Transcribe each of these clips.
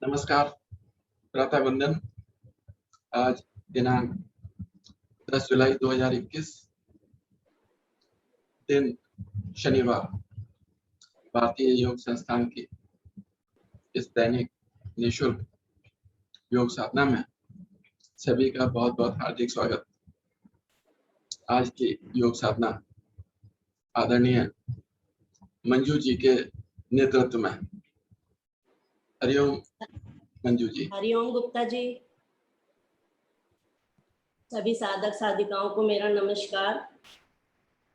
नमस्कार। प्रातः वंदन। आज दिनांक 10 जुलाई 2021 दिन शनिवार। भारतीय योग संस्थान की इस दैनिक निःशुल्क योग साधना में सभी का बहुत बहुत हार्दिक स्वागत। आज की योग साधना आदरणीय मंजू जी के नेतृत्व में। हरिओम मंजू जी। हरिओम गुप्ता जी। सभी साधक साधिकाओं को मेरा नमस्कार।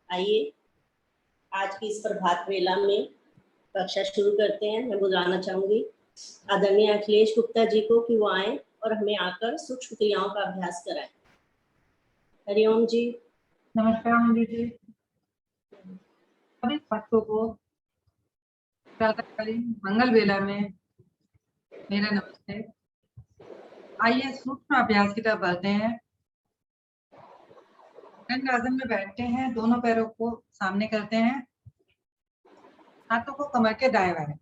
आइए आज की इस प्रभात वेला में कक्षा शुरू करते हैं। मैं बुलाना चाहूंगी आदरणीय अखिलेश गुप्ता जी को कि वो आए और हमें आकर सूक्ष्म क्रियाओं का अभ्यास कराएं। हरिओम जी। नमस्कार मंजू जी। सभी भक्तों को प्रातःकालीन मंगल वेला में मेरा नमस्ते। आइए सूक्ष्म अभ्यास की तरफ बढ़ते हैं। दंड आसन में बैठते हैं, दोनों पैरों को सामने करते हैं, हाथों को कमर के दाएं बाएं।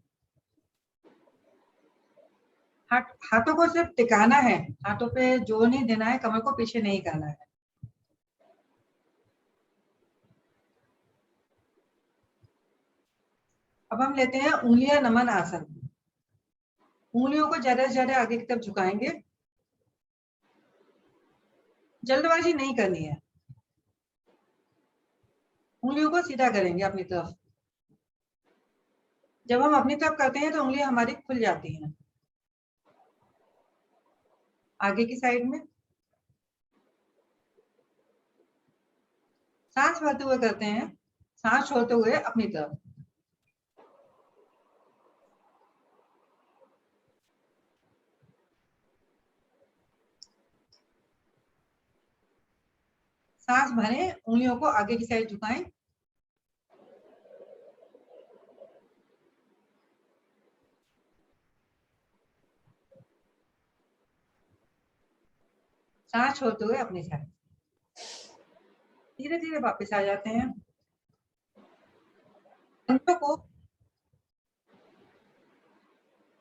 हाथों को सिर्फ टिकाना है, हाथों पे जोर नहीं देना है, कमर को पीछे नहीं करना है। अब हम लेते हैं उंगलियां नमन आसन। उंगलियों को ज्यादा से ज्यादा आगे की तरफ झुकाएंगे। जल्दबाजी नहीं करनी है, उंगलियों को सीधा करेंगे अपनी तरफ। जब हम अपनी तरफ करते हैं तो उंगलियां हमारी खुल जाती हैं। आगे की साइड में सांस भरते हुए करते हैं, सांस छोड़ते हुए अपनी तरफ। सांस भरें, उंगलियों को आगे की साइड झुकाएं। सांस छोड़ते हुए अपनी साइड। धीरे धीरे वापस आ जाते हैं। पंजों को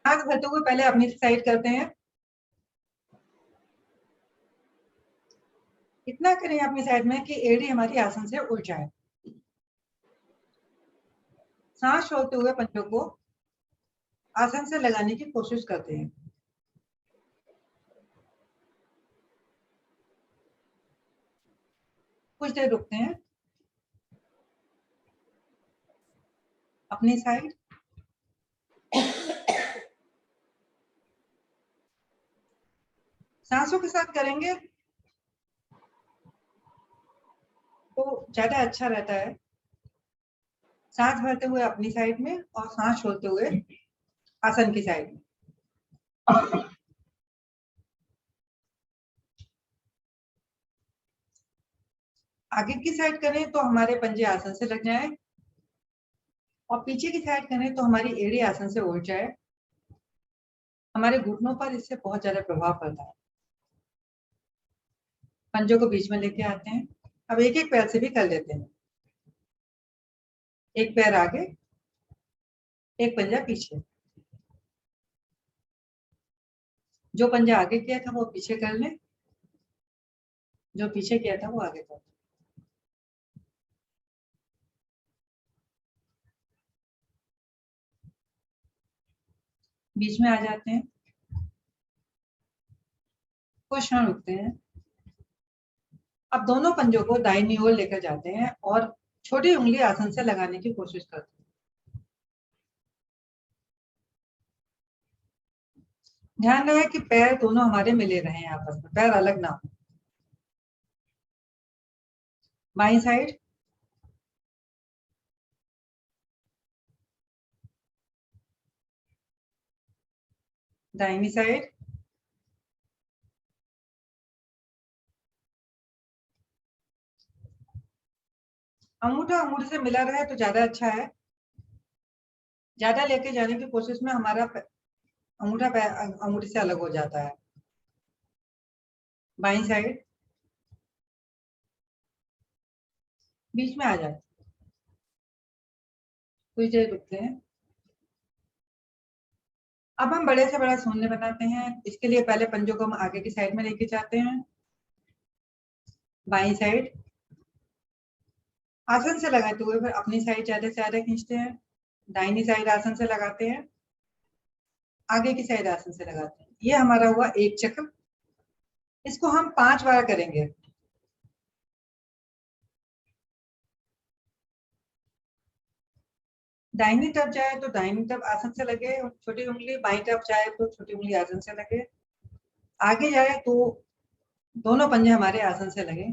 सांस भरते हुए पहले अपनी साइड करते हैं। इतना करें अपनी साइड में कि एड़ी हमारी आसन से उड़ जाए। सांस छोड़ते हुए पंजों को आसन से लगाने की कोशिश करते हैं। कुछ देर रुकते हैं। अपनी साइड सांसों के साथ करेंगे तो ज्यादा अच्छा रहता है। सांस भरते हुए अपनी साइड में और सांस छोड़ते हुए आसन की साइड में। आगे की साइड करें तो हमारे पंजे आसन से लग जाएं और पीछे की साइड करें तो हमारी एड़ी आसन से उड़ जाए। हमारे घुटनों पर इससे बहुत ज्यादा प्रभाव पड़ता है। पंजों को बीच में लेके आते हैं। अब एक एक पैर से भी कर लेते हैं। एक पैर आगे, एक पंजा पीछे। जो पंजा आगे किया था वो पीछे कर लें, जो पीछे किया था वो आगे कर लें। बीच में आ जाते हैं, कुछ क्षण रुकते हैं। अब दोनों पंजों को दाहिनी ओर लेकर जाते हैं और छोटी उंगली आसन से लगाने की कोशिश करते हैं। ध्यान रहे कि पैर दोनों हमारे मिले रहे हैं आपस में, पैर अलग ना हो। बाईं साइड, दाहिनी साइड। अंगूठा अंगूठे से मिला रहे तो ज्यादा अच्छा है। ज्यादा लेके जाने की कोशिश में हमारा अंगूठा अंगूठे से अलग हो जाता है। बाईं साइड, बीच में आ जाए। कुछ देर रुकते हैं। अब हम बड़े से बड़ा शून्य बनाते हैं। इसके लिए पहले पंजों को हम आगे की साइड में लेके जाते हैं, बाईं साइड आसन से लगाते हुए फिर अपनी साइड ज्यादा से ज्यादा खींचते हैं, दाहिनी साइड आसन से लगाते हैं, आगे की साइड आसन से लगाते हैं। ये हमारा हुआ एक चक्र। इसको हम 5 बार करेंगे। दाहिनी तरफ जाए तो दाहिनी तरफ आसन से लगे छोटी उंगली, बाईं तरफ जाए तो छोटी उंगली आसन से लगे, आगे जाए तो दोनों पंजे हमारे आसन से लगे।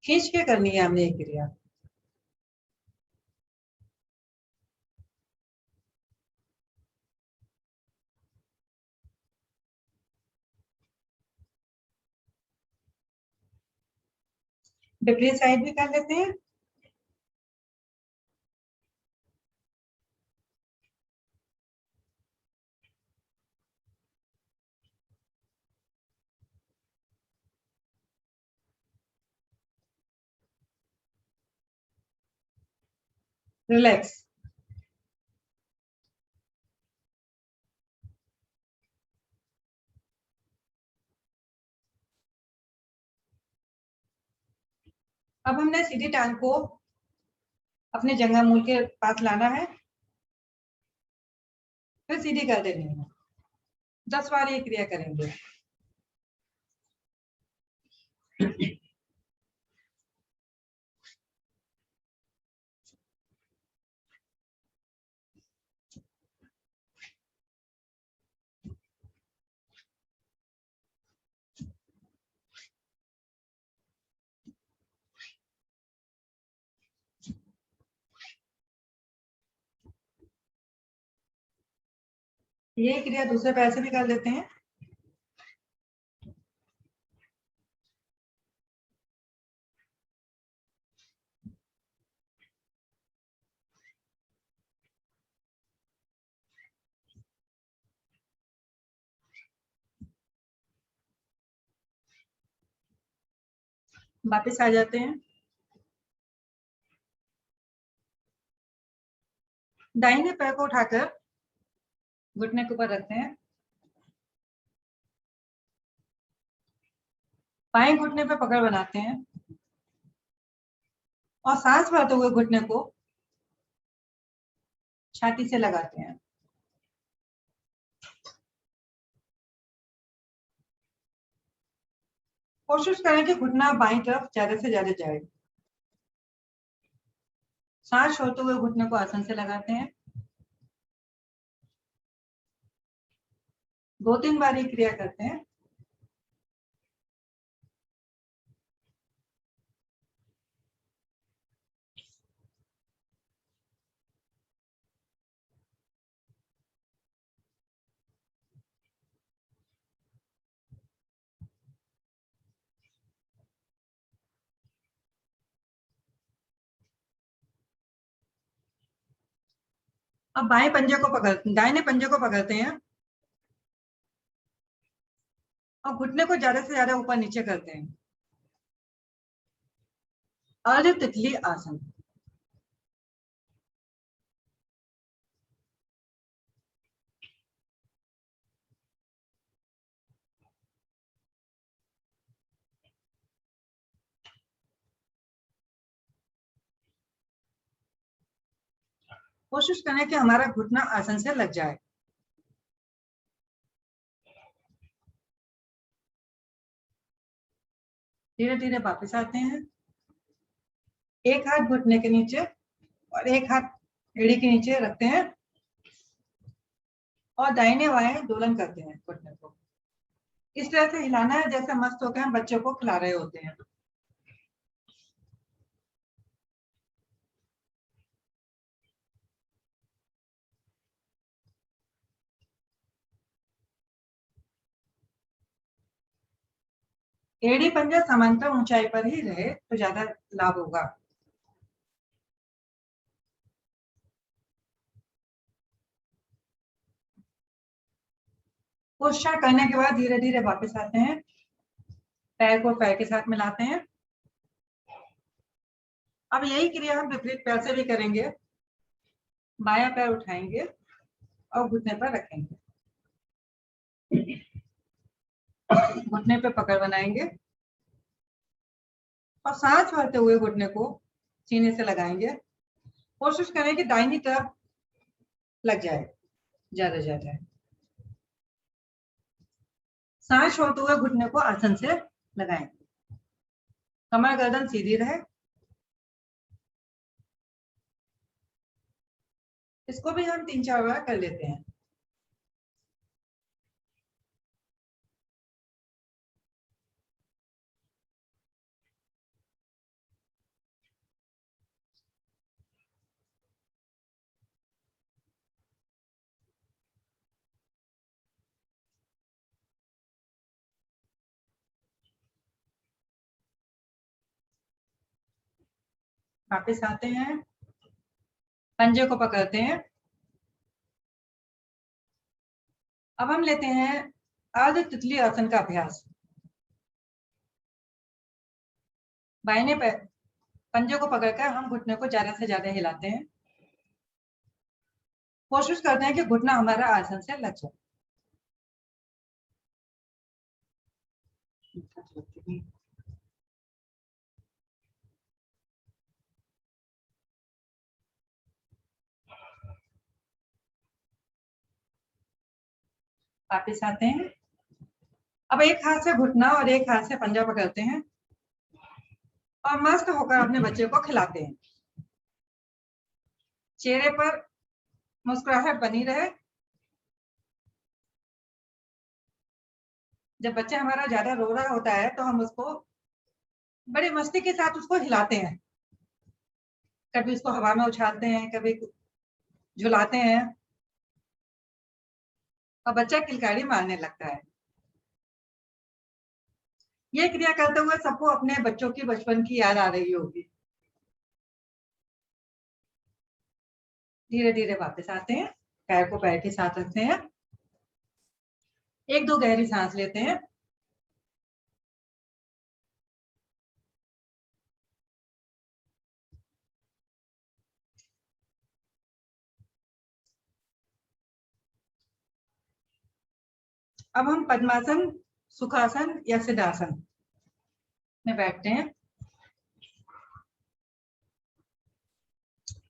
खींच के करनी है हमने ये क्रिया। विपरीत साइड भी कर लेते हैं। रिलैक्स। अब हमने सीधी टांग को अपने जंघा मूल के पास लाना है, फिर सीधी कर देनी है। 10 बार ये क्रिया करेंगे। ये क्रिया दूसरे पैर से भी कर लेते हैं। वापस आ जाते हैं। दाहिने पैर को उठाकर घुटने के ऊपर रखते हैं, बाएं घुटने पे पकड़ बनाते हैं और सांस भरते हुए घुटने को छाती से लगाते हैं। कोशिश करें कि घुटना बाईं तरफ ज्यादा से ज्यादा जाए। सांस छोड़ते हुए घुटने को आसन से लगाते हैं। 2-3 बार ये क्रिया करते हैं। अब बाएं पंजे को पकड़ दाहिने पंजे को पकड़ते हैं और घुटने को ज्यादा से ज्यादा ऊपर नीचे करते हैं। अर्ध तितली आसन। कोशिश करें कि हमारा घुटना आसन से लग जाए। धीरे धीरे वापस आते हैं। एक हाथ घुटने के नीचे और एक हाथ एड़ी के नीचे रखते हैं और दाहिने बाएं दोलन करते हैं घुटने को। इस तरह से हिलाना है जैसे मस्त होकर हम बच्चों को खिला रहे होते हैं। एड़ी पंजा समांतर ऊंचाई पर ही रहे तो ज्यादा लाभ होगा। पोस्चर करने के बाद धीरे धीरे वापस आते हैं। पैर को पैर के साथ मिलाते हैं। अब यही क्रिया हम विपरीत पैर से भी करेंगे। बायां पैर उठाएंगे और घुटने पर रखेंगे, घुटने पे पकड़ बनाएंगे और सांस भरते हुए घुटने को सीने से लगाएंगे। कोशिश करें कि दाहिनी तरफ लग जाए ज्यादा ज्यादा। सांस छोड़ते हुए घुटने को आसन से लगाएंगे, कमर गर्दन सीधी रहे। इसको भी हम 3-4 बार कर लेते हैं। वापिस आते हैं, पंजे को पकड़ते हैं। अब हम लेते हैं अर्ध तितली आसन का अभ्यास। बाहिने पंजे को पकड़कर हम घुटने को ज्यादा से ज्यादा हिलाते हैं। कोशिश करते हैं कि घुटना हमारा आसन से लग जाए। वापिस आते हैं। अब एक हाथ से घुटना और एक हाथ से पंजा पकड़ते हैं और मस्त होकर अपने बच्चे को खिलाते हैं। चेहरे पर मुस्कुराहट बनी रहे। जब बच्चा हमारा ज्यादा रो रहा होता है तो हम उसको बड़ी मस्ती के साथ उसको हिलाते हैं। कभी उसको हवा में उछालते हैं, कभी झुलाते हैं और बच्चा किलकारी मारने लगता है। ये क्रिया करते हुए सबको अपने बच्चों की बचपन की याद आ रही होगी। धीरे धीरे वापस आते हैं, पैर को पैर के साथ रखते हैं, 1-2 गहरी सांस लेते हैं। अब हम पद्मासन, सुखासन या सिद्धासन में बैठते हैं।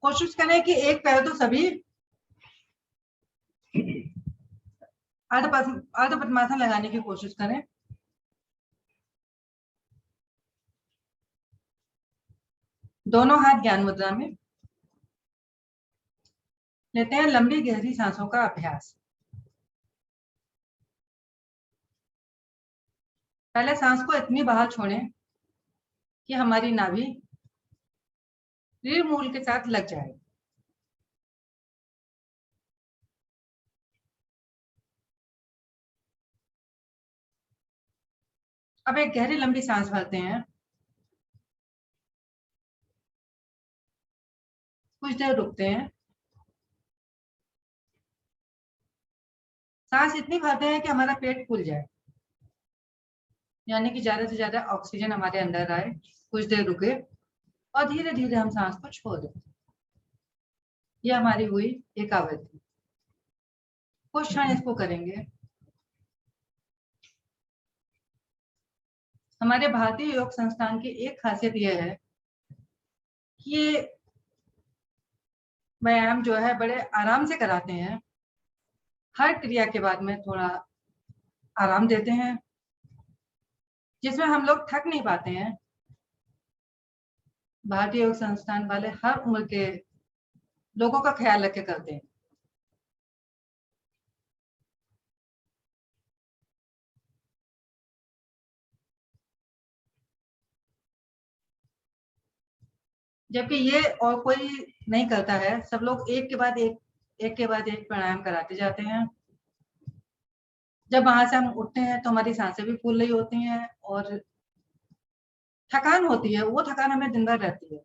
कोशिश करें कि एक पैर तो सभी अर्ध पद्मासन लगाने की कोशिश करें। दोनों हाथ ज्ञान मुद्रा में लेते हैं। लंबी गहरी सांसों का अभ्यास। पहले सांस को इतनी बाहर छोड़ें कि हमारी नाभि रीढ़ मूल के साथ लग जाए। अब एक गहरी लंबी सांस भरते हैं, कुछ देर रुकते हैं। सांस इतनी भरते हैं कि हमारा पेट फूल जाए, यानी कि ज्यादा से ज्यादा ऑक्सीजन हमारे अंदर आए। कुछ देर रुके और धीरे धीरे हम सांस को छोड़ दें। ये हमारी हुई एक आवृत्ति। कुछ क्षण इसको करेंगे। हमारे भारतीय योग संस्थान की एक खासियत यह है कि ये व्यायाम जो है बड़े आराम से कराते हैं। हर क्रिया के बाद में थोड़ा आराम देते हैं, जिसमें हम लोग थक नहीं पाते हैं। भारतीय योग संस्थान वाले हर उम्र के लोगों का ख्याल रख के करते हैं। जबकि ये और कोई नहीं करता है। सब लोग एक के बाद एक प्राणायाम कराते जाते हैं। जब वहां से हम उठते हैं तो हमारी सांसें भी फूल रही होती हैं और थकान होती है। वो थकान हमें दिन भर रहती है।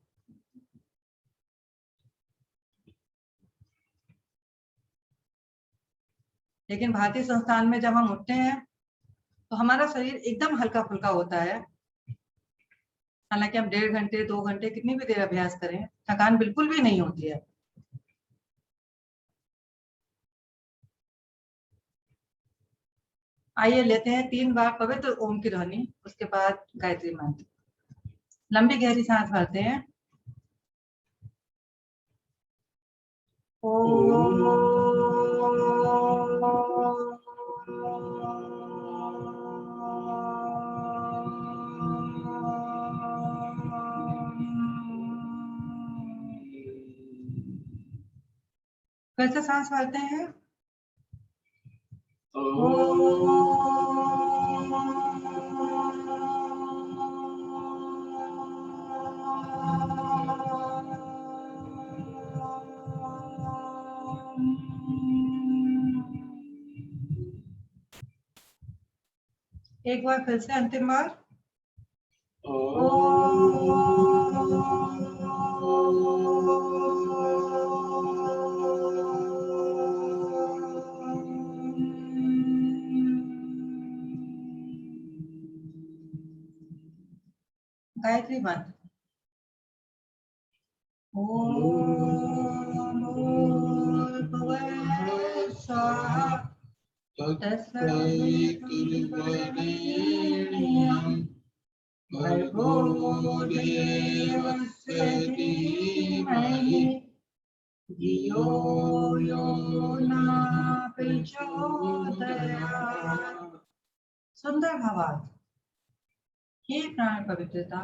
लेकिन भारतीय संस्थान में जब हम उठते हैं तो हमारा शरीर एकदम हल्का फुल्का होता है। हालांकि हम 1.5 घंटे 2 घंटे कितनी भी देर अभ्यास करें, थकान बिल्कुल भी नहीं होती है। आइए लेते हैं 3 बार पवित्र ओम की ध्वनि, उसके बाद गायत्री मंत्र। लंबी गहरी सांस भरते हैं। फिर से सांस भरते हैं। एक बार फिर से अंतिम बार। गायत्री मंत्र। ओम भूर्भुवः स्वः तत्सवितुर्वरेण्यं भर्गो देवस्य धीमहि धियो यो न प्रचोदयात्। सुंदर भावार्थ। हे प्राण पवित्रता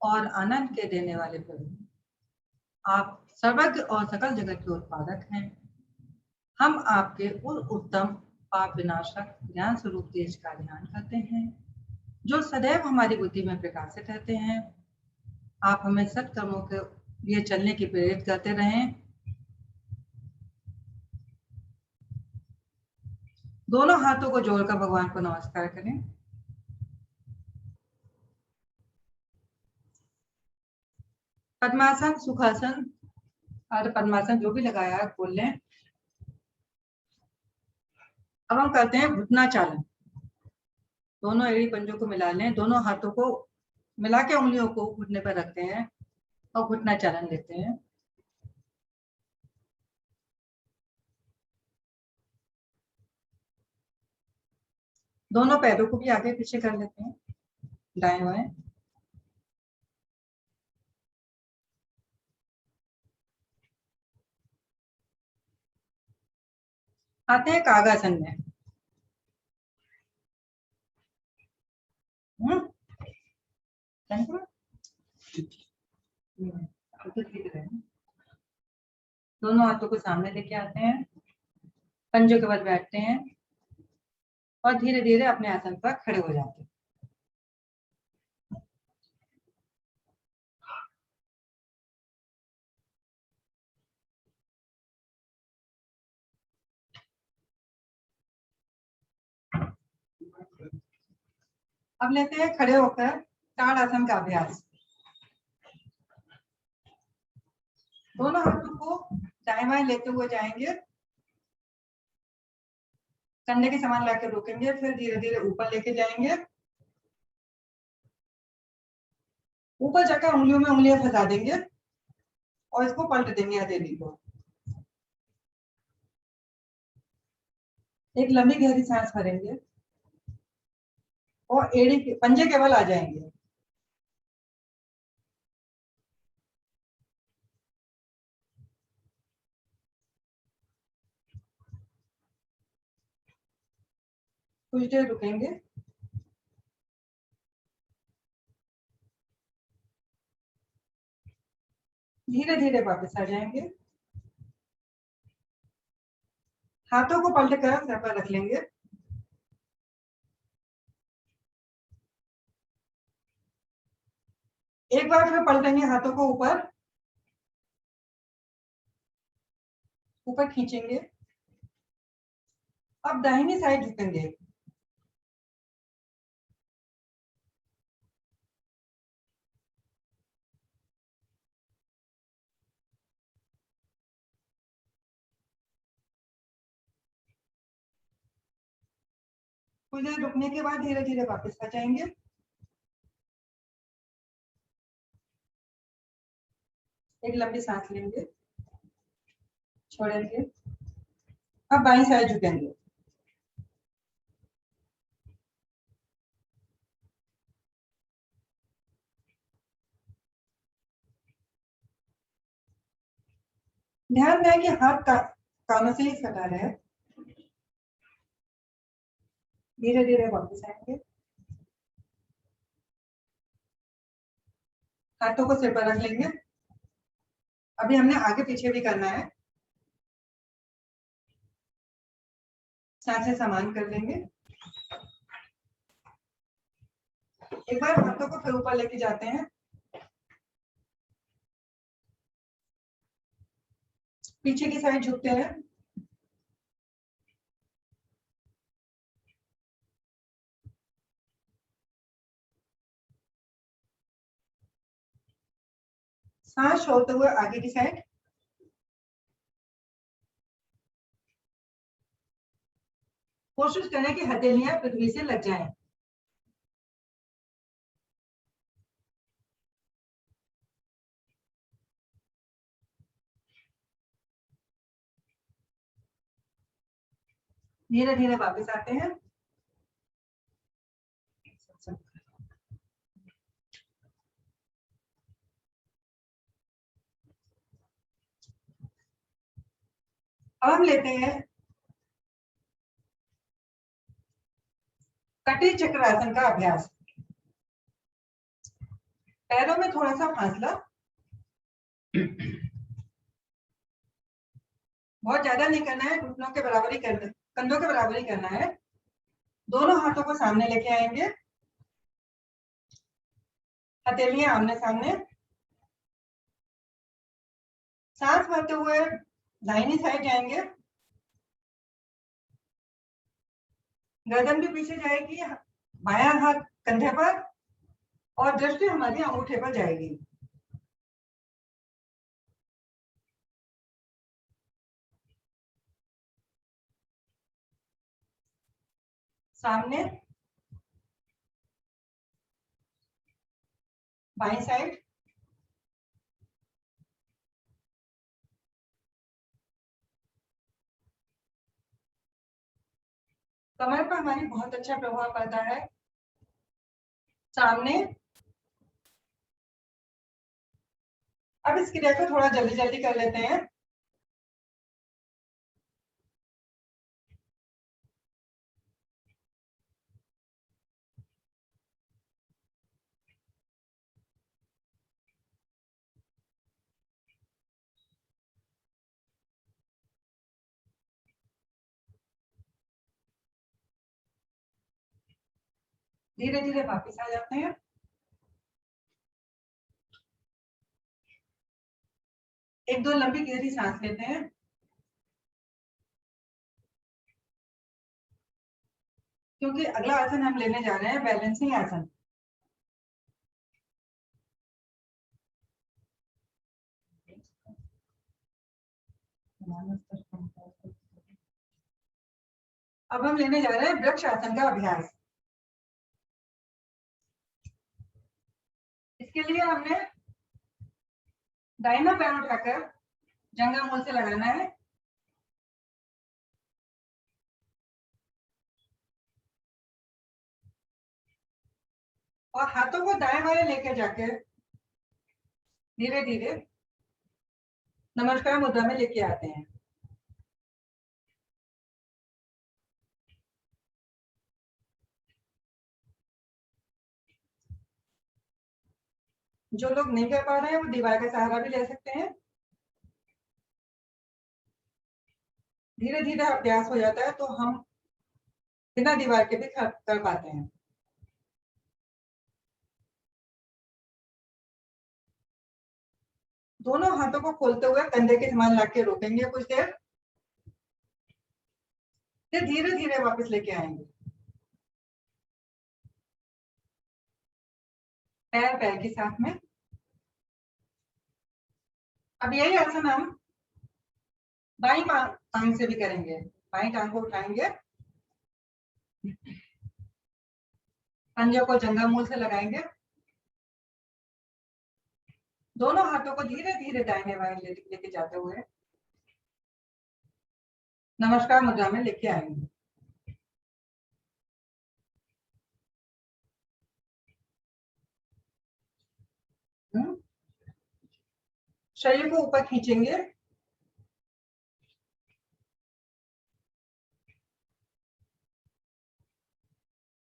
और आनंद के देने वाले प्रभु, आप सर्वज्ञ और सकल जगत के उत्पादक हैं। हम आपके उस उत्तम पाप विनाशक ज्ञान स्वरूप तेज का ध्यान करते हैं जो सदैव हमारी बुद्धि में प्रकाशित रहते हैं। आप हमें सत्कर्मों के लिए चलने की प्रेरित करते रहें। दोनों हाथों को जोड़कर भगवान को नमस्कार करें। पद्मासन, सुखासन और पद्मासन जो भी लगाया है खोल लें। अब हम करते हैं घुटना चालन। दोनों एड़ी पंजों को मिला लें। दोनों हाथों को मिला के उंगलियों को घुटने पर रखते हैं और घुटना चालन लेते हैं। दोनों पैरों को भी आगे पीछे कर लेते हैं, दाएं बाएं। आते हैं कागासन में। दोनों हाथों को सामने लेके आते हैं, पंजों के बल बैठते हैं और धीरे धीरे अपने आसन पर खड़े हो जाते हैं। अब लेते हैं खड़े होकर ताड़ासन का अभ्यास। दोनों हाथों को दाएं बाएं लेते हुए जाएंगे, कंधे के समान लाकर रोकेंगे, फिर धीरे धीरे ऊपर लेके जाएंगे। ऊपर जाकर उंगलियों में उंगलियां फंसा देंगे और इसको पलट देंगे हथेली को। एक लंबी गहरी सांस भरेंगे और एड़ी के पंजे के बल आ जाएंगे। कुछ देर रुकेंगे। धीरे धीरे वापस आ जाएंगे। हाथों को पलट कर सर पर रख लेंगे। एक बार फिर पलटेंगे हाथों को ऊपर, ऊपर खींचेंगे। अब दाहिनी साइड झुकेंगे। कुछ देर रुकने के बाद धीरे धीरे वापस आ जाएंगे। एक लंबी सांस लेंगे, छोड़ेंगे। अब बाईं साइड झुकेंगे। ध्यान दें कि हाथ कानों से ही सटा रहे। धीरे धीरे वापस आएंगे, हाथों को सिर पर रख लेंगे। अभी हमने आगे पीछे भी करना है, सांसें समान कर लेंगे। एक बार हाथों को फिर ऊपर लेके जाते हैं, पीछे की साइड झुकते हैं। सांस छोड़ते हुए आगे की साइड। कोशिश करें कि हथेलियां पृथ्वी से लग जाएं। धीरे धीरे वापस आते हैं। अब हम लेते हैं कटी चक्रासन का अभ्यास। पैरों में थोड़ा सा फासला, बहुत ज्यादा नहीं करना है, घुटनों के बराबर ही करना, कंधों के बराबर ही करना है। दोनों हाथों को सामने लेके आएंगे, हथेलियां आमने सामने। सांस भरते हुए दाहिनी साइड जाएंगे, गर्दन भी पीछे जाएगी, बायां हाथ कंधे पर और दृष्टि हमारी अंगूठे पर जाएगी। सामने, बाईं साइड, कमर पर हमारी बहुत अच्छा प्रभाव पड़ता है। सामने। अब इस क्रिया को थोड़ा जल्दी जल्दी कर लेते हैं। धीरे धीरे वापस आ जाते हैं। एक दो लंबी गहरी सांस लेते हैं। क्योंकि अगला आसन हम लेने जा रहे हैं बैलेंसिंग आसन। अब हम लेने जा रहे हैं वृक्ष आसन का अभ्यास। इसके लिए हमने दाहिना पैर उठाकर जंघा मूल से लगाना है। और हाथों को दाएं बाएं लेकर जाकर धीरे धीरे नमस्कार मुद्रा में लेके आते हैं। जो लोग नहीं कर पा रहे हैं वो दीवार का सहारा भी ले सकते हैं। धीरे धीरे अभ्यास हो जाता है तो हम बिना दीवार के भी कर पाते हैं। दोनों हाथों को खोलते हुए कंधे के समान लाके रोकेंगे कुछ देर, फिर धीरे धीरे वापस लेके आएंगे। पैर पैर के साथ में। अब यही आसन हम बाई टांग से भी करेंगे। बाई टांग को उठाएंगे, पंजे को जंघा मूल से लगाएंगे, दोनों हाथों को धीरे धीरे दाहिने बाएं लेके जाते हुए नमस्कार मुद्रा में लेके आएंगे। शरीर को ऊपर खींचेंगे,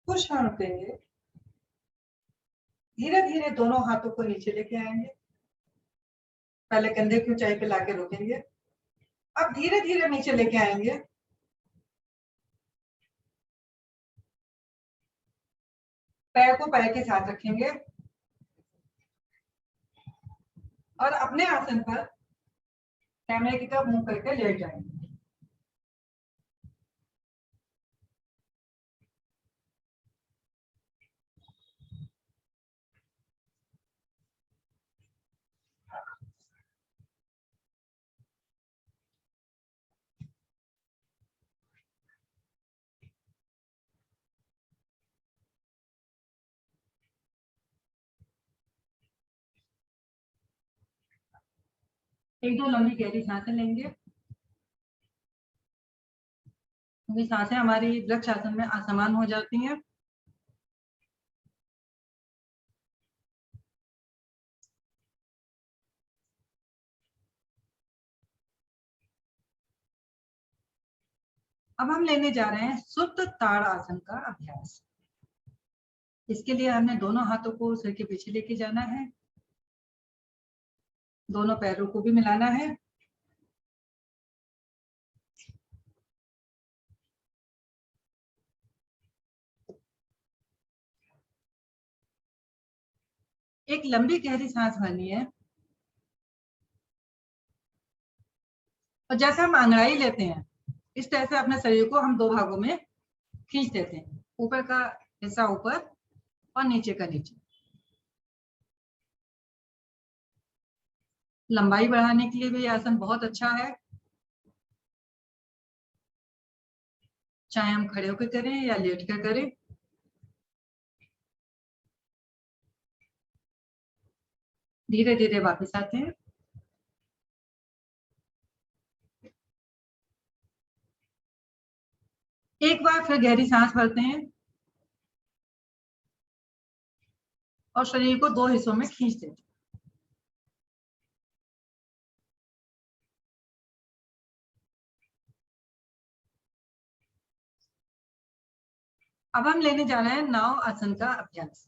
पुश ऑन करेंगे, धीरे धीरे दोनों हाथों को नीचे लेके आएंगे, पहले कंधे की ऊंचाई पे लाके रोकेंगे, अब धीरे धीरे नीचे लेके आएंगे, पैर को पैर के साथ रखेंगे और अपने आसन पर कैमरे की तरफ मुंह करके लेट जाएंगे। एक दो लंबी गहरी सांसें लेंगे, क्योंकि सांसें हमारी वृक्ष आसन में असमान हो जाती हैं। अब हम लेने जा रहे हैं सुप्त ताड़ आसन का अभ्यास। इसके लिए हमने दोनों हाथों को सिर के पीछे लेके जाना है, दोनों पैरों को भी मिलाना है, एक लंबी गहरी सांस भरनी है और जैसे हम अंगड़ाई लेते हैं इस तरह से अपने शरीर को हम दो भागों में खींच देते हैं, ऊपर का हिस्सा ऊपर और नीचे का नीचे। लंबाई बढ़ाने के लिए भी आसन बहुत अच्छा है, चाहे हम खड़े होकर करें या लेट कर करें। धीरे धीरे वापस आते हैं, एक बार फिर गहरी सांस भरते हैं और शरीर को दो हिस्सों में खींच देते हैं। अब हम लेने जा रहे हैं नाव आसन का अभ्यास।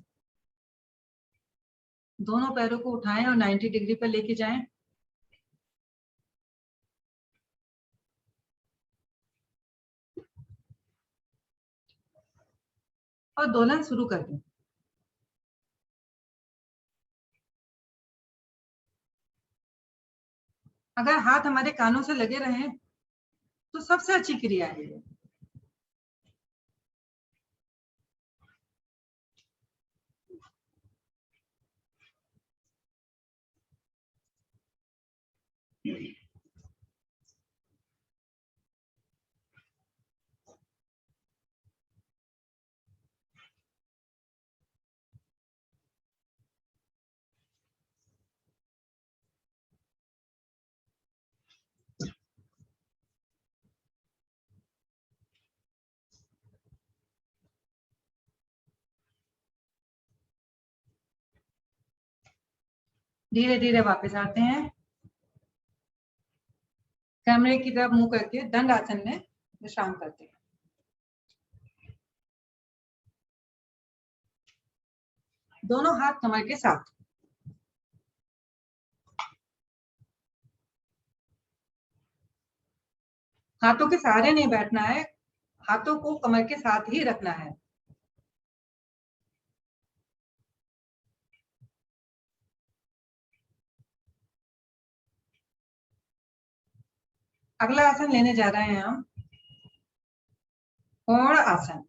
दोनों पैरों को उठाएं और 90 डिग्री पर लेके जाएं। और दोलन शुरू कर दें। अगर हाथ हमारे कानों से लगे रहें तो सबसे अच्छी क्रिया है ये। धीरे धीरे वापस आते हैं, कैमरे की तरफ मुंह करके दंड आसन में विश्राम करते हैं। दोनों हाथ कमर के साथ, हाथों के सहारे नहीं बैठना है, हाथों को कमर के साथ ही रखना है। अगला आसन लेने जा रहे हैं हम कोण आसन।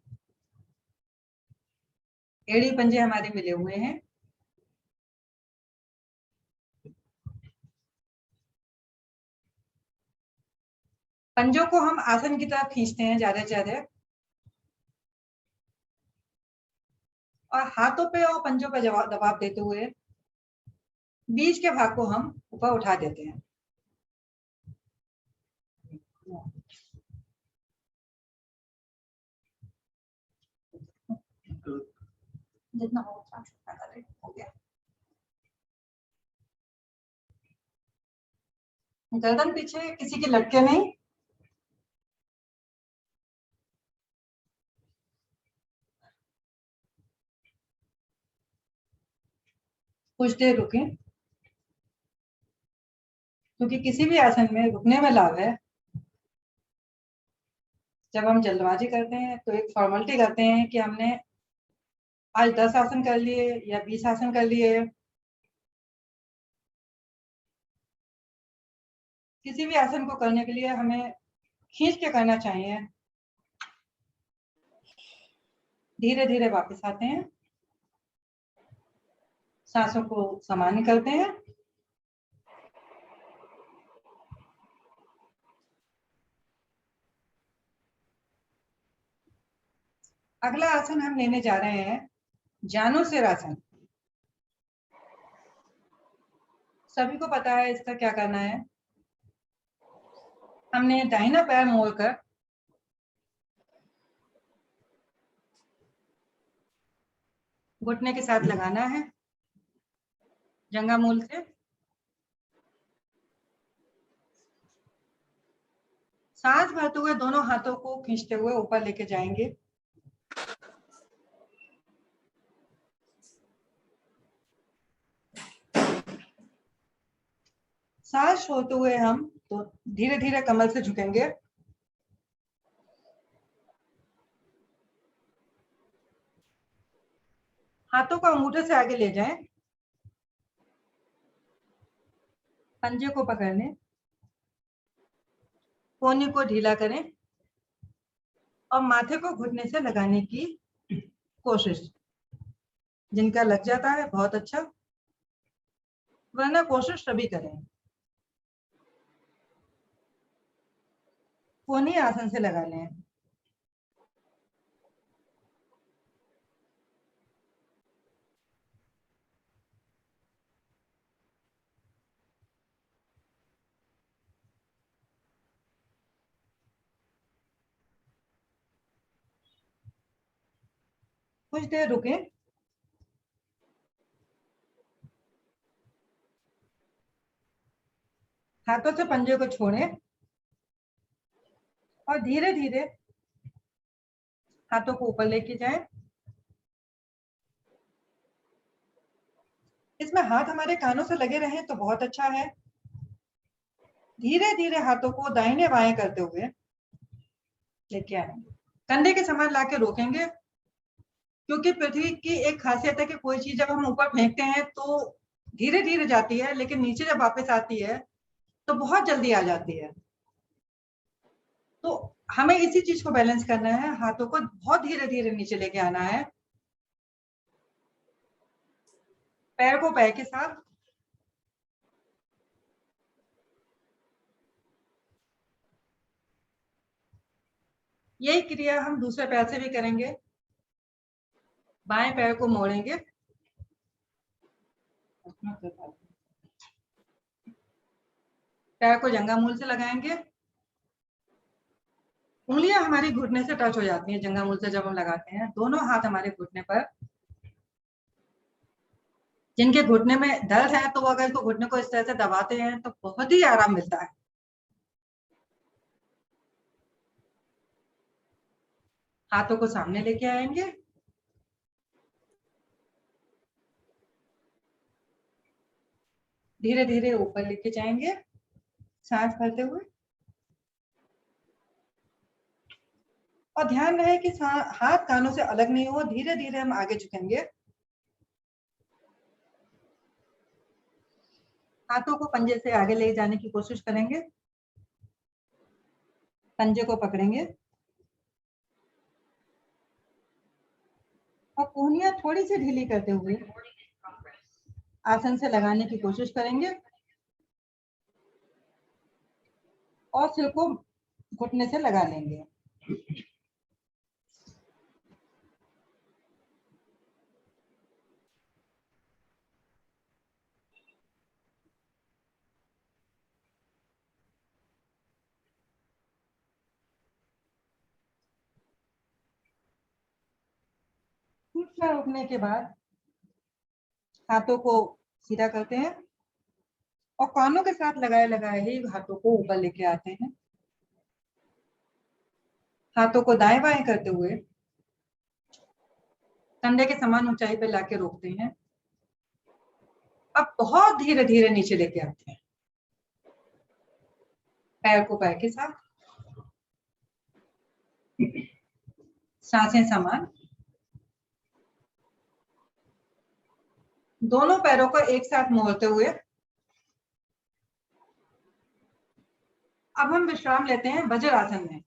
एड़ी पंजे हमारे मिले हुए हैं, पंजों को हम आसन की तरफ खींचते हैं ज्यादा से ज्यादा और हाथों पे और पंजों पे दबाव देते हुए बीच के भाग को हम ऊपर उठा देते हैं। जितना हो गया। गर्दन पीछे किसी की लटके नहीं, कुछ देर रुकें, क्योंकि किसी भी आसन में रुकने में लाभ है। जब हम जल्दबाजी करते हैं तो एक फॉर्मेलिटी करते हैं कि हमने आज 10 आसन कर लिए या 20 आसन कर लिए। किसी भी आसन को करने के लिए हमें खींच के करना चाहिए। धीरे धीरे वापस आते हैं, सांसों को सामान्य करते हैं। अगला आसन हम लेने जा रहे हैं जानु सिर आसन। सभी को पता है इसका क्या करना है। हमने दाहिना पैर मोड़कर घुटने के साथ लगाना है जंघा मूल से। सांस भरते हुए दोनों हाथों को खींचते हुए ऊपर लेके जाएंगे। सांस छोड़ते हुए हम तो धीरे धीरे कमर से झुकेंगे। हाथों को अंगूठे से आगे ले जाएं, पंजे को पकड़ने, कोहनी को ढीला करें और माथे को घुटने से लगाने की कोशिश। जिनका लग जाता है बहुत अच्छा, वरना कोशिश सभी करें। कोहनी आसन से लगा लें। कुछ देर रुकें। हाथों से पंजे को छोड़ें और धीरे धीरे हाथों को ऊपर लेके जाएं। इसमें हाथ हमारे कानों से लगे रहें तो बहुत अच्छा है। धीरे धीरे हाथों को दाहिने बाएं करते हुए लेके आएंगे। कंधे के समान लाके रोकेंगे, क्योंकि पृथ्वी की एक खासियत है कि कोई चीज जब हम ऊपर फेंकते हैं तो धीरे धीरे जाती है, लेकिन नीचे जब वापस आती है तो बहुत जल्दी आ जाती है। तो हमें इसी चीज को बैलेंस करना है। हाथों को बहुत धीरे धीरे नीचे लेके आना है। पैर को पैर के साथ, यही क्रिया हम दूसरे पैर से भी करेंगे। बाएं पैर को मोड़ेंगे, पैर को जंघा मूल से लगाएंगे। उंगलियां हमारी घुटने से टच हो जाती हैं जंघा मूल से जब हम लगाते हैं। दोनों हाथ हमारे घुटने पर। जिनके घुटने में दर्द है तो वो अगर इसको घुटने को इस तरह से दबाते हैं तो बहुत ही आराम मिलता है। हाथों को सामने लेके आएंगे। धीरे धीरे ऊपर लेके जाएंगे सांस भरते हुए। और ध्यान रहे कि हाथ कानों से अलग नहीं हो। धीरे धीरे हम आगे झुकेंगे। हाथों को पंजे से आगे ले जाने की कोशिश करेंगे। पंजे को पकड़ेंगे और कोहनियां थोड़ी सी ढीली करते हुए आसन से लगाने की कोशिश करेंगे और सिर को घुटने से लगा लेंगे। थोड़ा रुकने के बाद हाथों को सीधा करते हैं और कानों के साथ लगाए लगाए ही हाथों को ऊपर लेके आते हैं। हाथों को दाएं बाएं करते हुए कंधे के समान ऊंचाई पर लाके रोकते हैं। अब बहुत धीरे धीरे नीचे लेके आते हैं, पैर को पैर के साथ, सांसें समान, दोनों पैरों को एक साथ मोड़ते हुए अब हम विश्राम लेते हैं वज्रासन में।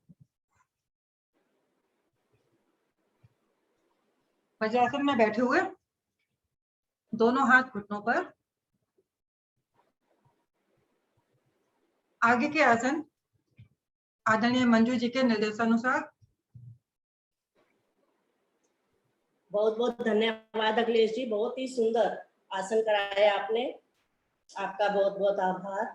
वज्रासन में बैठे हुए दोनों हाथ घुटनों पर, आगे के आसन आदरणीय मंजू जी के निर्देशानुसार। बहुत बहुत धन्यवाद अखिलेश जी, बहुत ही सुंदर आसन कराया आपने, आपका बहुत बहुत आभार।